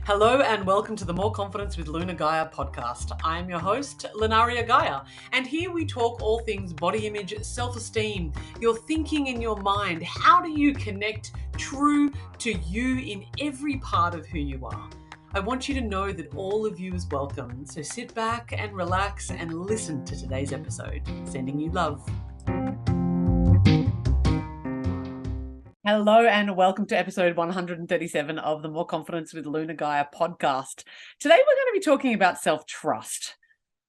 Hello and welcome to the More Confidence with Luna Gaia podcast. I am your host, Luna Gaia, and here we talk all things body image, self-esteem, your thinking in your mind. How do you connect true to you in every part of who you are? I want you to know that all of you is welcome. So sit back and relax and listen to today's episode. Sending you love. Hello and welcome to episode 137 of the More Confidence with Luna Gaia podcast. Today we're going to be talking about self-trust.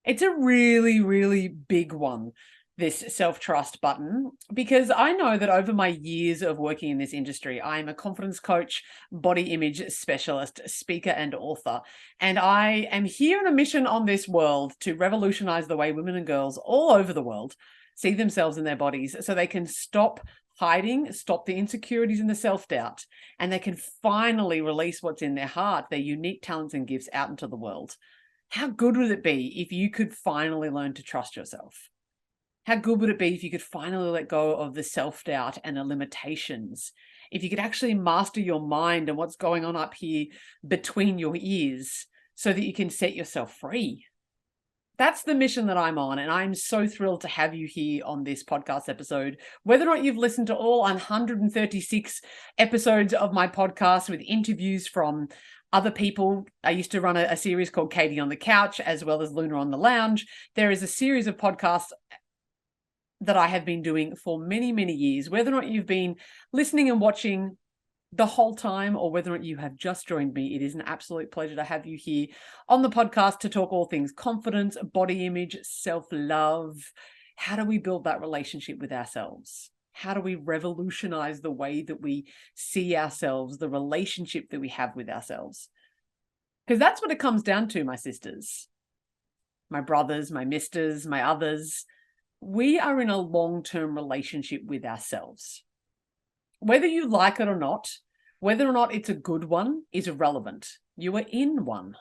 It's a really, really big one, this self-trust button, because I know that over my years of working in this industry, I'm a confidence coach, body image specialist, speaker, and author. And I am here on a mission on this world to revolutionize the way women and girls all over the world see themselves in their bodies so they can stop hiding, stop the insecurities and the self-doubt, and they can finally release what's in their heart, their unique talents and gifts out into the world. How good would it be if you could finally learn to trust yourself? How good would it be if you could finally let go of the self-doubt and the limitations? If you could actually master your mind and what's going on up here between your ears so that you can set yourself free? That's the mission that I'm on, and I'm so thrilled to have you here on this podcast episode. Whether or not you've listened to all 136 episodes of my podcast with interviews from other people. I used to run a series called Katie on the Couch, as well as Luna on the Lounge. There is a series of podcasts that I have been doing for many, many years. Whether or not you've been listening and watching the whole time, or whether or not you have just joined me, it is an absolute pleasure to have you here on the podcast to talk all things confidence, body image, self-love. How do we build that relationship with ourselves? How do we revolutionize the way that we see ourselves, the relationship that we have with ourselves? Because that's what it comes down to, my sisters, my brothers, my misters, my others. We are in a long-term relationship with ourselves. Whether you like it or not, whether or not it's a good one is irrelevant. You are in one.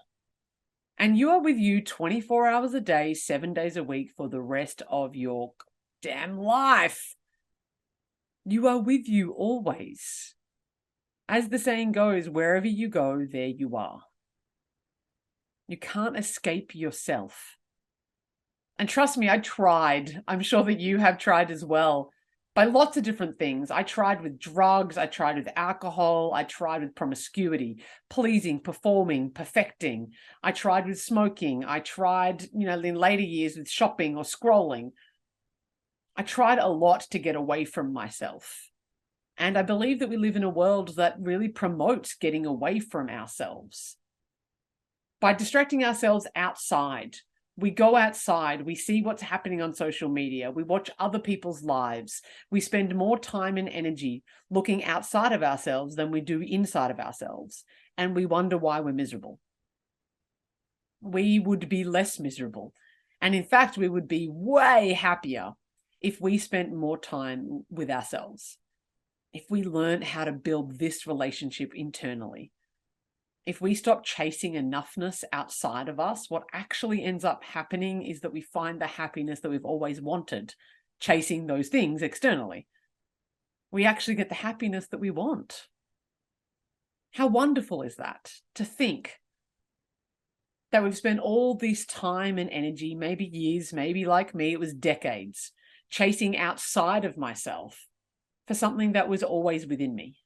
And you are with you 24 hours a day, 7 days a week for the rest of your damn life. You are with you always. As the saying goes, wherever you go, there you are. You can't escape yourself. And trust me, I tried. I'm sure that you have tried as well. By lots of different things. I tried with drugs, I tried with alcohol, I tried with promiscuity, pleasing, performing, perfecting. I tried with smoking. I tried, in later years with shopping or scrolling. I tried a lot to get away from myself. And I believe that we live in a world that really promotes getting away from ourselves. By distracting ourselves outside, we go outside, we see what's happening on social media, we watch other people's lives, we spend more time and energy looking outside of ourselves than we do inside of ourselves, and we wonder why we're miserable. We would be less miserable, and in fact, we would be way happier if we spent more time with ourselves, if we learned how to build this relationship internally. If we stop chasing enoughness outside of us, what actually ends up happening is that we find the happiness that we've always wanted, chasing those things externally. We actually get the happiness that we want. How wonderful is that? To think that we've spent all this time and energy, maybe years, maybe like me, it was decades, chasing outside of myself for something that was always within me.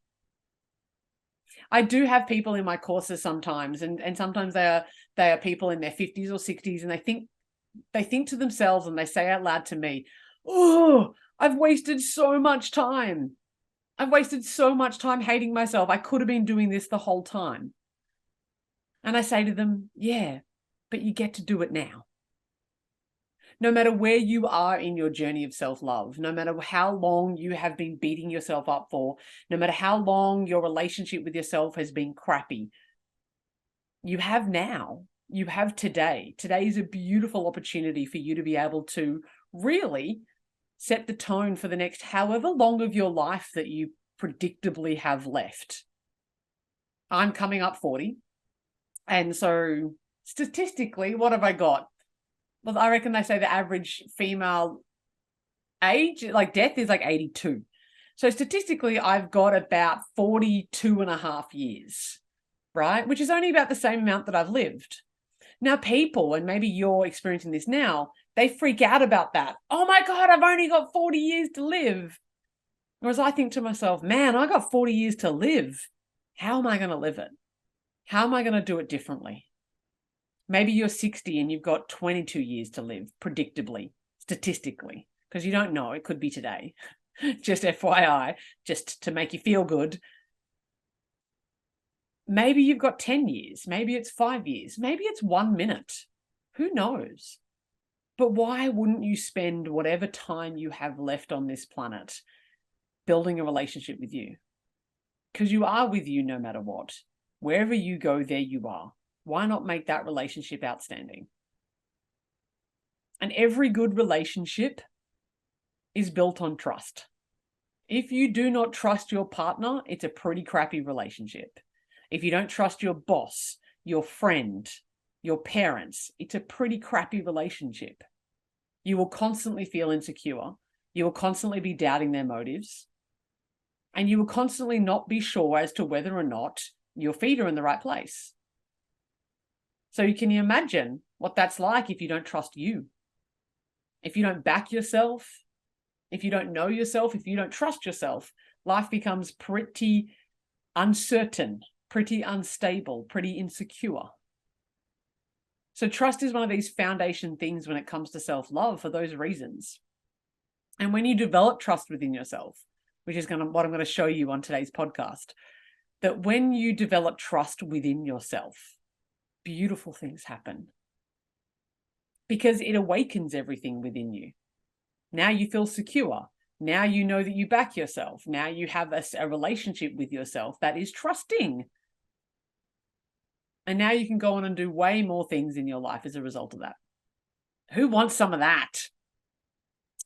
I do have people in my courses sometimes, and sometimes they are people in their 50s or 60s, and they think to themselves and they say out loud to me, "Oh, I've wasted so much time. I've wasted so much time hating myself. I could have been doing this the whole time." And I say to them, yeah, but you get to do it now. No matter where you are in your journey of self-love, no matter how long you have been beating yourself up for, no matter how long your relationship with yourself has been crappy, you have now, you have today. Today is a beautiful opportunity for you to be able to really set the tone for the next however long of your life that you predictably have left. I'm coming up 40. And so statistically, what have I got? Well, I reckon they say the average female age, like death, is like 82. So statistically, I've got about 42 and a half years right? Which is only about the same amount that I've lived. Now, people, and maybe you're experiencing this now, they freak out about that. Oh my God, I've only got 40 years to live. Whereas I think to myself, man, I got 40 years to live. How am I going to live it? How am I going to do it differently? Maybe you're 60 and you've got 22 years to live, predictably, statistically, because you don't know. It could be today. Just FYI, just to make you feel good. Maybe you've got 10 years. Maybe it's 5 years. Maybe it's 1 minute. Who knows? But why wouldn't you spend whatever time you have left on this planet building a relationship with you? Because you are with you no matter what. Wherever you go, there you are. Why not make that relationship outstanding? And every good relationship is built on trust. If you do not trust your partner, it's a pretty crappy relationship. If you don't trust your boss, your friend, your parents, it's a pretty crappy relationship. You will constantly feel insecure. You will constantly be doubting their motives. And you will constantly not be sure as to whether or not your feet are in the right place. So can you imagine what that's like if you don't trust you? If you don't back yourself, if you don't know yourself, if you don't trust yourself, life becomes pretty uncertain, pretty unstable, pretty insecure. So trust is one of these foundation things when it comes to self-love for those reasons. And when you develop trust within yourself, which is what I'm going to show you on today's podcast, that when you develop trust within yourself, beautiful things happen. Because it awakens everything within you. Now you feel secure. Now you know that you back yourself. Now you have a relationship with yourself that is trusting. And now you can go on and do way more things in your life as a result of that. Who wants some of that?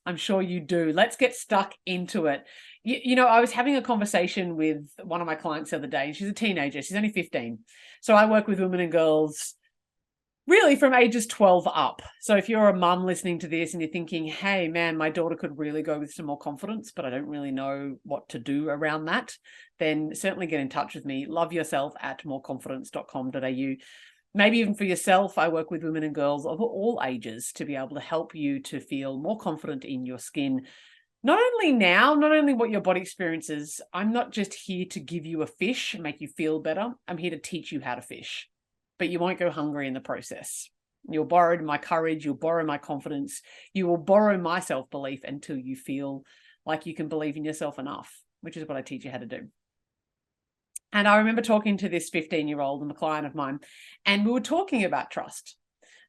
I'm sure you do. Let's get stuck into it. You know, I was having a conversation with one of my clients the other day, and she's a teenager. She's only 15. So I work with women and girls really from ages 12 up. So if you're a mum listening to this and you're thinking, hey, man, my daughter could really go with some more confidence, but I don't really know what to do around that, then certainly get in touch with me. loveyourself@moreconfidence.com.au. Maybe even for yourself, I work with women and girls of all ages to be able to help you to feel more confident in your skin. Not only now, not only what your body experiences, I'm not just here to give you a fish and make you feel better. I'm here to teach you how to fish, but you won't go hungry in the process. You'll borrow my courage, you'll borrow my confidence, you will borrow my self-belief until you feel like you can believe in yourself enough, which is what I teach you how to do. And I remember talking to this 15-year-old, a client of mine, and we were talking about trust,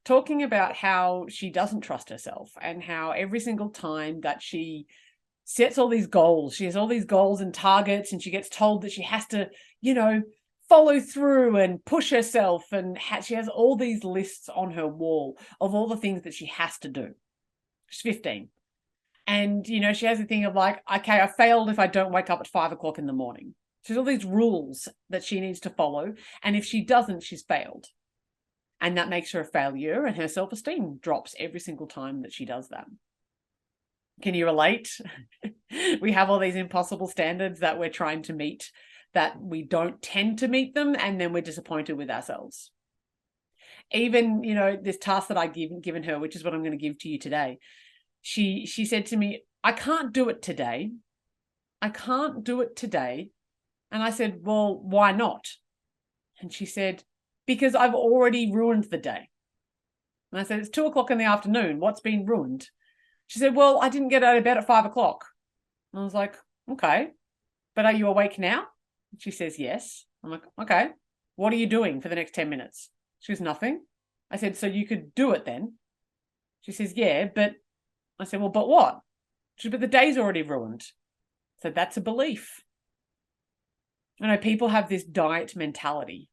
talking about how she doesn't trust herself and how every single time that she sets all these goals, she has all these goals and targets, and she gets told that she has to, follow through and push herself, and she has all these lists on her wall of all the things that she has to do. She's 15. And, she has a thing of like, okay, I failed if I don't wake up at 5 o'clock in the morning. She's all these rules that she needs to follow. And if she doesn't, she's failed. And that makes her a failure, and her self-esteem drops every single time that she does that. Can you relate? We have all these impossible standards that we're trying to meet, that we don't tend to meet them, and then we're disappointed with ourselves. Even, this task that I've given her, which is what I'm going to give to you today, she said to me, I can't do it today. I can't do it today. And I said, well, why not? And she said, because I've already ruined the day. And I said, it's 2 o'clock in the afternoon. What's been ruined? She said, well, I didn't get out of bed at 5 o'clock. And I was like, okay, but are you awake now? She says, yes. I'm like, okay, what are you doing for the next 10 minutes? She goes, nothing. I said, so you could do it then? She says, yeah, but I said, well, but what? She said, but the day's already ruined. So that's a belief. People have this diet mentality.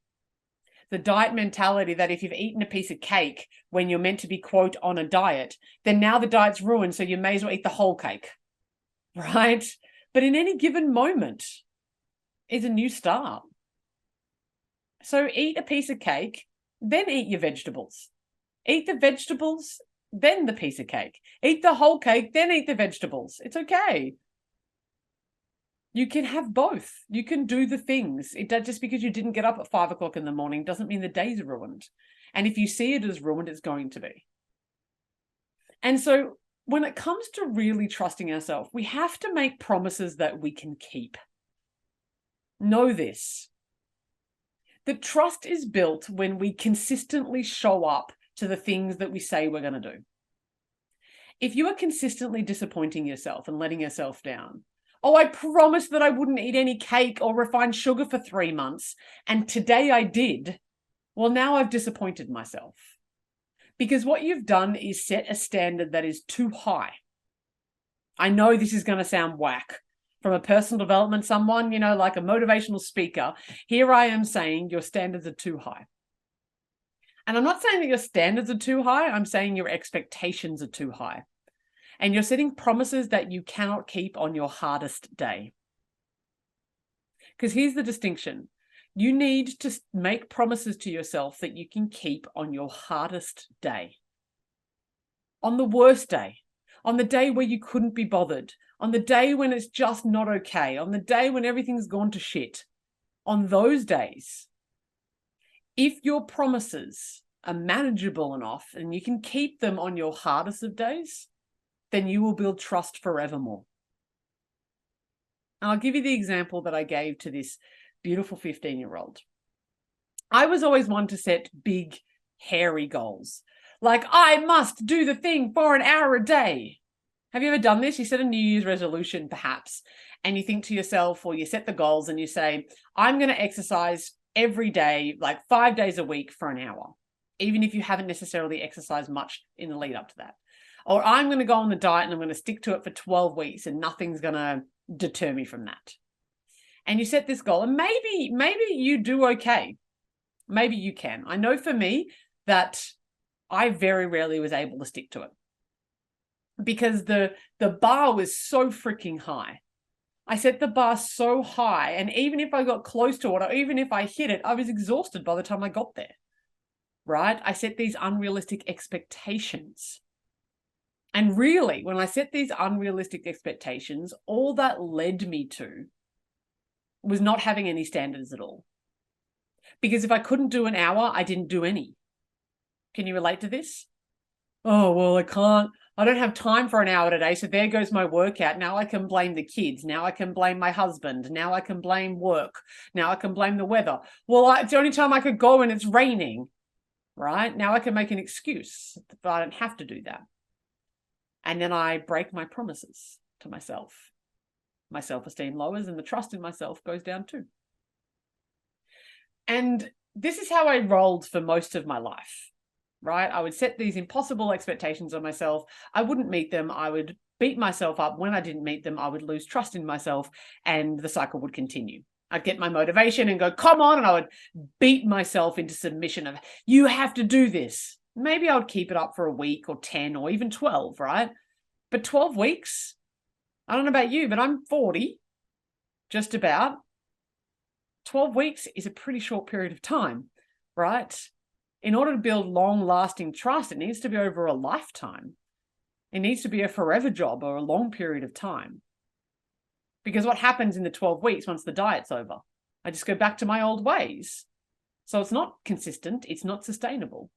The diet mentality that if you've eaten a piece of cake when you're meant to be, quote, on a diet, then now the diet's ruined, so you may as well eat the whole cake, right? But in any given moment is a new start. So eat a piece of cake, then eat your vegetables. Eat the vegetables, then the piece of cake. Eat the whole cake, then eat the vegetables. It's okay. You can have both. You can do the things. Just because you didn't get up at 5 o'clock in the morning doesn't mean the day's ruined. And if you see it as ruined, it's going to be. And so when it comes to really trusting ourselves, we have to make promises that we can keep. Know this. The trust is built when we consistently show up to the things that we say we're going to do. If you are consistently disappointing yourself and letting yourself down, oh, I promised that I wouldn't eat any cake or refined sugar for 3 months, and today I did. Well, now I've disappointed myself. Because what you've done is set a standard that is too high. I know this is going to sound whack. From a personal development someone, like a motivational speaker, here I am saying your standards are too high. And I'm not saying that your standards are too high. I'm saying your expectations are too high. And you're setting promises that you cannot keep on your hardest day. Because here's the distinction. You need to make promises to yourself that you can keep on your hardest day. On the worst day. On the day where you couldn't be bothered. On the day when it's just not okay. On the day when everything's gone to shit. On those days, if your promises are manageable enough and you can keep them on your hardest of days, then you will build trust forevermore. And I'll give you the example that I gave to this beautiful 15-year-old. I was always one to set big, hairy goals. Like, I must do the thing for an hour a day. Have you ever done this? You set a New Year's resolution, perhaps, and you think to yourself, or you set the goals and you say, I'm going to exercise every day, like 5 days a week for an hour, even if you haven't necessarily exercised much in the lead up to that. Or I'm going to go on the diet and I'm going to stick to it for 12 weeks and nothing's going to deter me from that. And you set this goal and maybe you do okay. Maybe you can. I know for me that I very rarely was able to stick to it because the bar was so freaking high. I set the bar so high, and even if I got close to it, or even if I hit it, I was exhausted by the time I got there, right? I set these unrealistic expectations. And really, when I set these unrealistic expectations, all that led me to was not having any standards at all. Because if I couldn't do an hour, I didn't do any. Can you relate to this? Oh, well, I don't have time for an hour today, so there goes my workout. Now I can blame the kids. Now I can blame my husband. Now I can blame work. Now I can blame the weather. Well, it's the only time I could go when it's raining, right? Now I can make an excuse, but I don't have to do that. And then I break my promises to myself. My self-esteem lowers and the trust in myself goes down too. And this is how I rolled for most of my life, right? I would set these impossible expectations on myself. I wouldn't meet them. I would beat myself up. When I didn't meet them, I would lose trust in myself and the cycle would continue. I'd get my motivation and go, come on. And I would beat myself into submission of, you have to do this. Maybe I would keep it up for a week or 10 or even 12, right? But 12 weeks, I don't know about you, but I'm 40, just about. 12 weeks is a pretty short period of time, right? In order to build long-lasting trust, it needs to be over a lifetime. It needs to be a forever job or a long period of time. Because what happens in the 12 weeks once the diet's over? I just go back to my old ways. So it's not consistent. It's not sustainable.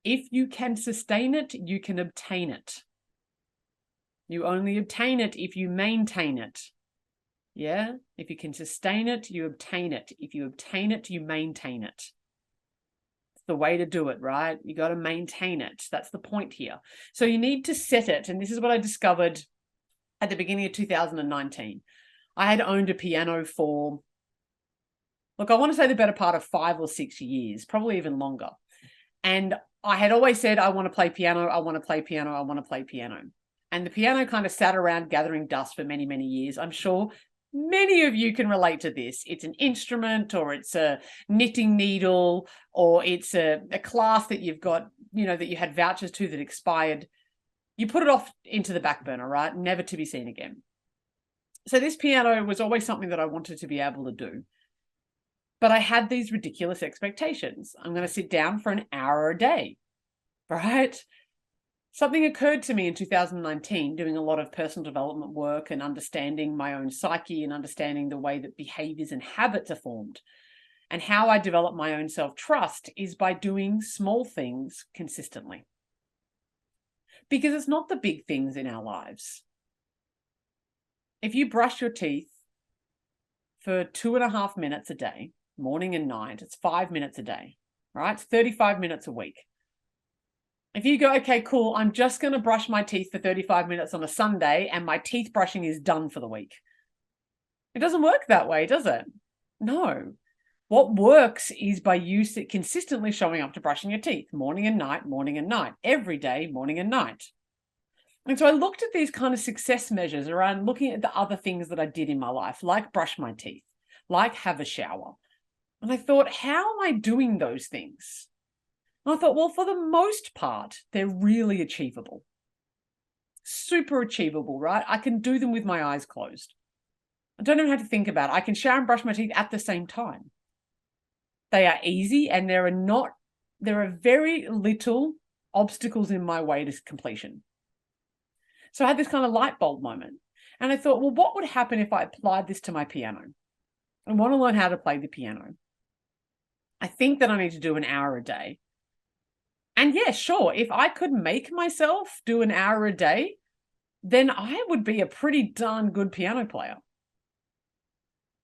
If you can sustain it, you can obtain it. You only obtain it if you maintain it. Yeah? If you can sustain it, you obtain it. If you obtain it, you maintain it. It's the way to do it, right? You got to maintain it. That's the point here. So you need to set it. And this is what I discovered at the beginning of 2019. I had owned a piano for, look, I want to say the better part of 5 or 6 years, probably even longer. And I had always said, I want to play piano, I want to play piano, I want to play piano. And the piano kind of sat around gathering dust for many, many years. I'm sure many of you can relate to this. It's an instrument, or it's a knitting needle, or it's a class that you've got, that you had vouchers to that expired. You put it off into the back burner, right? Never to be seen again. So this piano was always something that I wanted to be able to do. But I had these ridiculous expectations. I'm going to sit down for an hour a day, right? Something occurred to me in 2019, doing a lot of personal development work and understanding my own psyche and understanding the way that behaviors and habits are formed. And how I develop my own self-trust is by doing small things consistently. Because it's not the big things in our lives. If you brush your teeth for 2.5 minutes a day, morning and night, it's 5 minutes a day, right? It's 35 minutes a week. If you go, okay, cool, I'm just going to brush my teeth for 35 minutes on a Sunday and my teeth brushing is done for the week. It doesn't work that way, does it? No. What works is by you consistently showing up to brushing your teeth, morning and night, every day, morning and night. And so I looked at these kind of success measures around looking at the other things that I did in my life, like brush my teeth, like have a shower. And I thought, how am I doing those things? And I thought, well, for the most part, they're really achievable. Super achievable, right? I can do them with my eyes closed. I don't even have to think about it. I can shower and brush my teeth at the same time. They are easy and there are very little obstacles in my way to completion. So I had this kind of light bulb moment and I thought, well, what would happen if I applied this to my piano? I want to learn how to play the piano. I think that I need to do an hour a day. And yeah, sure, if I could make myself do an hour a day, then I would be a pretty darn good piano player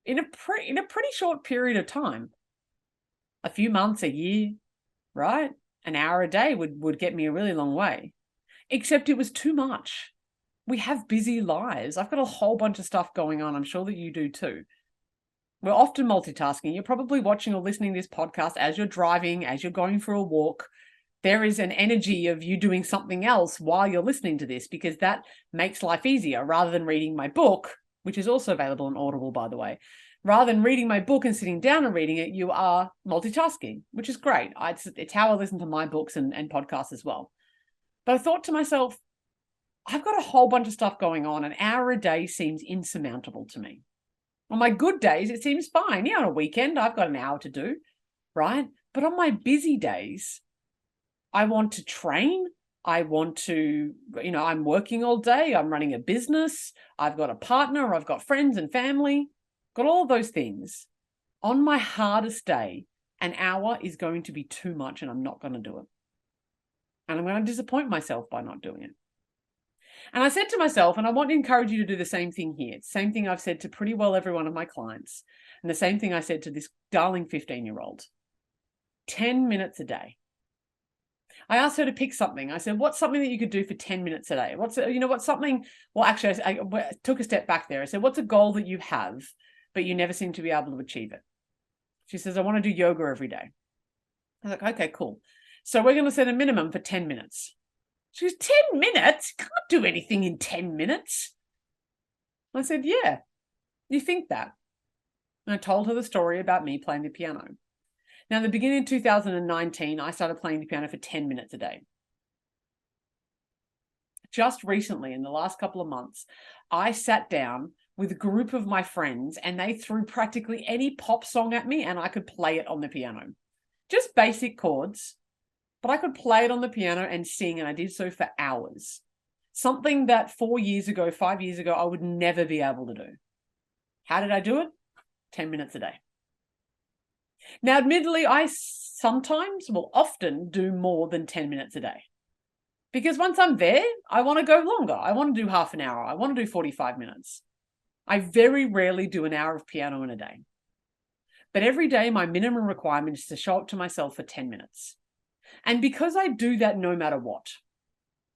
in a pretty short period of time. A few months, a year, right? An hour a day would get me a really long way. Except it was too much. We have busy lives. I've got a whole bunch of stuff going on. I'm sure that you do too. We're often multitasking. You're probably watching or listening to this podcast as you're driving, as you're going for a walk. There is an energy of you doing something else while you're listening to this because that makes life easier rather than reading my book, which is also available on Audible, by the way. Rather than reading my book and sitting down and reading it, you are multitasking, which is great. It's how I listen to my books and podcasts as well. But I thought to myself, I've got a whole bunch of stuff going on. An hour a day seems insurmountable to me. On my good days, it seems fine. Yeah, on a weekend, I've got an hour to do, right? But on my busy days, I want to train. I want to, I'm working all day. I'm running a business. I've got a partner. I've got friends and family. Got all those things. On my hardest day, an hour is going to be too much and I'm not going to do it. And I'm going to disappoint myself by not doing it. And I said to myself, and I want to encourage you to do the same thing here. It's the same thing I've said to pretty well every one of my clients. And the same thing I said to this darling 15-year-old. 10 minutes a day. I asked her to pick something. I said, what's something that you could do for 10 minutes a day? What's something, well, actually, I took a step back there. I said, what's a goal that you have, but you never seem to be able to achieve it? She says, I want to do yoga every day. I was like, okay, cool. So we're going to set a minimum for 10 minutes. She goes, 10 minutes? Can't do anything in 10 minutes. I said, yeah, you think that. And I told her the story about me playing the piano. Now, in the beginning of 2019, I started playing the piano for 10 minutes a day. Just recently, in the last couple of months, I sat down with a group of my friends and they threw practically any pop song at me and I could play it on the piano. Just basic chords, but I could play it on the piano and sing, and I did so for hours. Something that 5 years ago, I would never be able to do. How did I do it? 10 minutes a day. Now, admittedly, I often do more than 10 minutes a day. Because once I'm there, I want to go longer. I want to do half an hour. I want to do 45 minutes. I very rarely do an hour of piano in a day. But every day, my minimum requirement is to show up to myself for 10 minutes. And because I do that no matter what,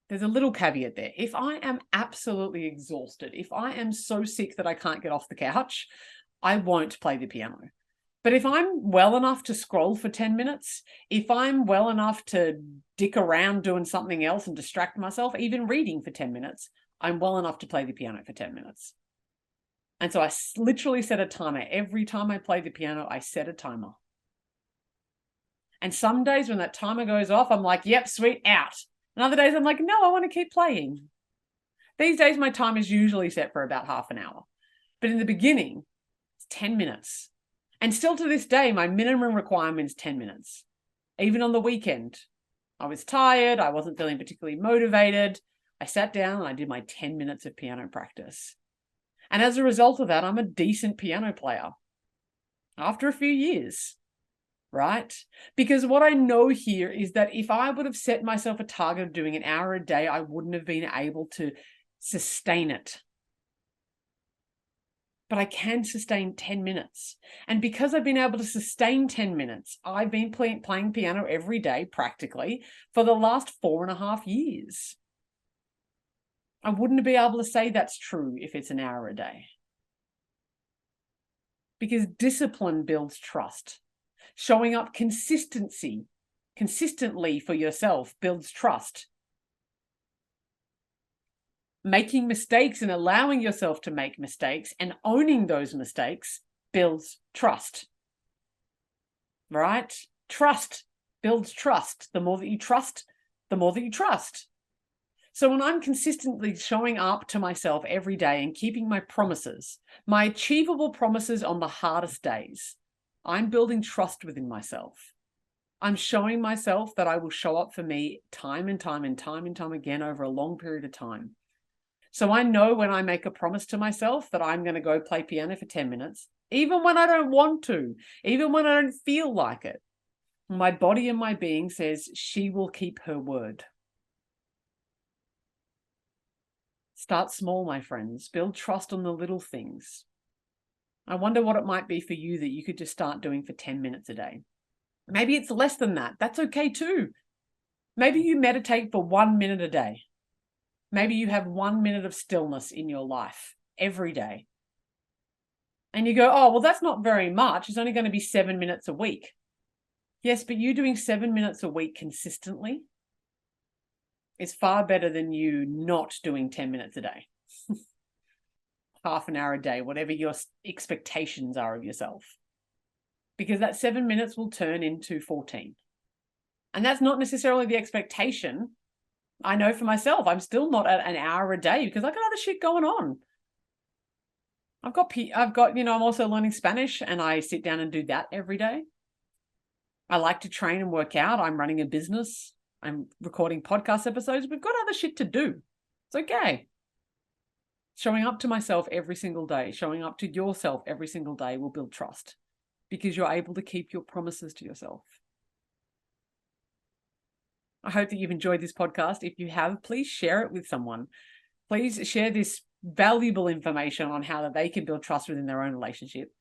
there's a little caveat there. If I am absolutely exhausted, if I am so sick that I can't get off the couch, I won't play the piano. But if I'm well enough to scroll for 10 minutes, if I'm well enough to dick around doing something else and distract myself, even reading for 10 minutes, I'm well enough to play the piano for 10 minutes. And so I literally set a timer. Every time I play the piano, I set a timer. And some days when that timer goes off, I'm like, yep, sweet, out. And other days I'm like, no, I want to keep playing. These days my time is usually set for about half an hour. But in the beginning, it's 10 minutes. And still to this day, my minimum requirement is 10 minutes. Even on the weekend, I was tired. I wasn't feeling particularly motivated. I sat down and I did my 10 minutes of piano practice. And as a result of that, I'm a decent piano player after a few years, right? Because what I know here is that if I would have set myself a target of doing an hour a day, I wouldn't have been able to sustain it. But I can sustain 10 minutes. And because I've been able to sustain 10 minutes, I've been playing piano every day practically for the last 4.5 years. I wouldn't be able to say that's true if it's an hour a day. Because discipline builds trust. Showing up consistently for yourself builds trust. Making mistakes and allowing yourself to make mistakes and owning those mistakes builds trust, right? Trust builds trust. The more that you trust, the more that you trust. So when I'm consistently showing up to myself every day and keeping my promises, my achievable promises on the hardest days, I'm building trust within myself. I'm showing myself that I will show up for me time and time again over a long period of time. So I know when I make a promise to myself that I'm going to go play piano for 10 minutes, even when I don't want to, even when I don't feel like it, my body and my being says she will keep her word. Start small, my friends. Build trust on the little things. I wonder what it might be for you that you could just start doing for 10 minutes a day. Maybe it's less than that. That's okay too. Maybe you meditate for 1 minute a day. Maybe you have 1 minute of stillness in your life every day. And you go, oh, well, that's not very much. It's only going to be 7 minutes a week. Yes, but you doing 7 minutes a week consistently is far better than you not doing 10 minutes a day. Half an hour a day, whatever your expectations are of yourself. Because that 7 minutes will turn into 14. And that's not necessarily the expectation. I know for myself, I'm still not at an hour a day because I've got other shit going on. I've got, I'm also learning Spanish and I sit down and do that every day. I like to train and work out. I'm running a business. I'm recording podcast episodes. We've got other shit to do. It's okay. Showing up to myself every single day, showing up to yourself every single day will build trust because you're able to keep your promises to yourself. I hope that you've enjoyed this podcast. If you have, please share it with someone. Please share this valuable information on how that they can build trust within their own relationship.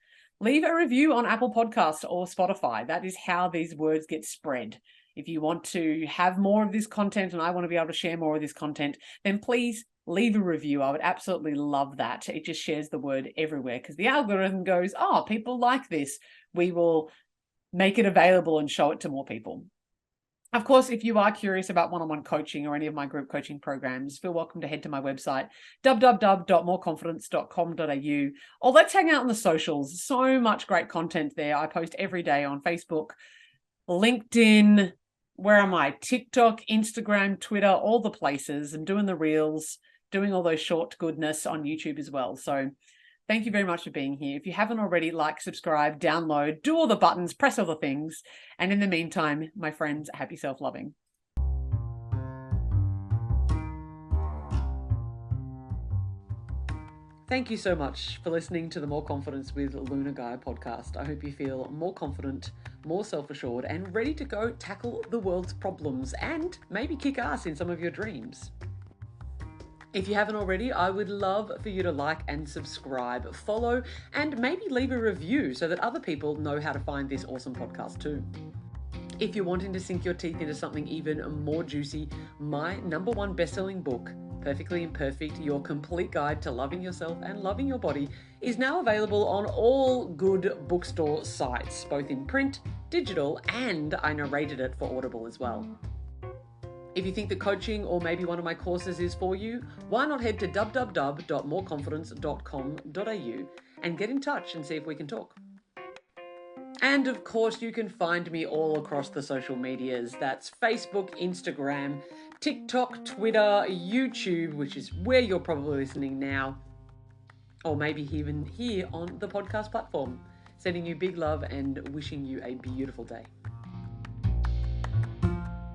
Leave a review on Apple Podcasts or Spotify. That is how these words get spread. If you want to have more of this content and I want to be able to share more of this content, then please leave a review. I would absolutely love that. It just shares the word everywhere because the algorithm goes, oh, people like this. We will make it available and show it to more people. Of course, if you are curious about one-on-one coaching or any of my group coaching programs, feel welcome to head to my website, www.moreconfidence.com.au, or let's hang out on the socials. So much great content there. I post every day on Facebook, LinkedIn, where am I? TikTok, Instagram, Twitter, all the places. I'm doing the reels, doing all those short goodness on YouTube as well. So thank you very much for being here. If you haven't already, like, subscribe, download, do all the buttons, press all the things. And in the meantime, my friends, happy self-loving. Thank you so much for listening to the More Confidence with Luna Gaia podcast. I hope you feel more confident, more self-assured, and ready to go tackle the world's problems and maybe kick ass in some of your dreams. If you haven't already, I would love for you to like and subscribe, follow, and maybe leave a review so that other people know how to find this awesome podcast too. If you're wanting to sink your teeth into something even more juicy, my #1 best-selling book, Perfectly Imperfect, Your Complete Guide to Loving Yourself and Loving Your Body, is now available on all good bookstore sites, both in print, digital, and I narrated it for Audible as well. If you think that coaching or maybe one of my courses is for you, why not head to www.moreconfidence.com.au and get in touch and see if we can talk. And of course, you can find me all across the social medias. That's Facebook, Instagram, TikTok, Twitter, YouTube, which is where you're probably listening now, or maybe even here on the podcast platform. Sending you big love and wishing you a beautiful day.